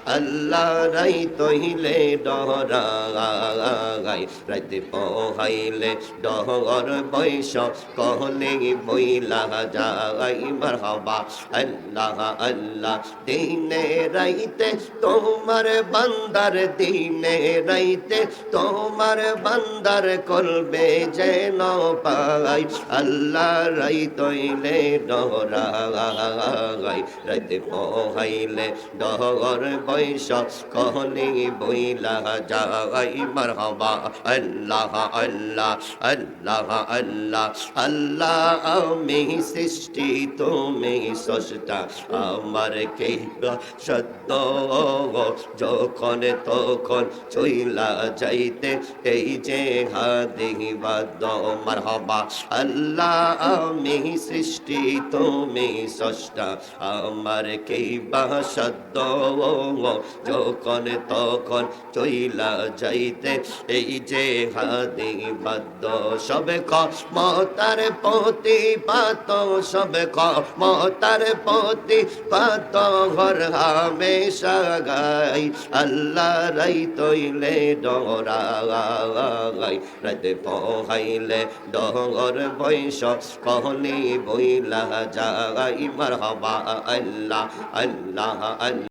আল্লাহ রাই তহিলে ডহরাই রাইতে পোহাইলে ডহর বৈশ কহলে বইলা যাই মারহাবা আল্লাহ আল্লাহ দিনে রাইতে তোমার বান্দার দিনে রাইতে তোমার বান্দার করবে যেন পাই আল্লাহ রাই তইলে ডহরাই রাইতে পোহাইলে ডহর বৈশ কহলে বইলা যাই মারহাবা আল্লাহ আল্লাহ আল্লাহ আল্লাহ আল্লাহ আমি সৃষ্টি তুমি স্রষ্টা আমার কে সত্য যখন তখন চইলা যাইতে এই যে হাদি বাদ মারহাবা আল্লাহ আমি সৃষ্টি তুমি স্রষ্টা আমার কে সত্য যখন তখন চইলা যাইতে এই যে হাদি বাদ্য সবে মতার পতি পাত সবে মতার পতি পাত ঘর হামেশা গাই আল্লাহ রাই তইলে ডরাই রাতে পোহাইলে ডহর বৈশ কহলি বইলা যাই মারহাবা আল্লাহ আল্লাহ আল্লাহ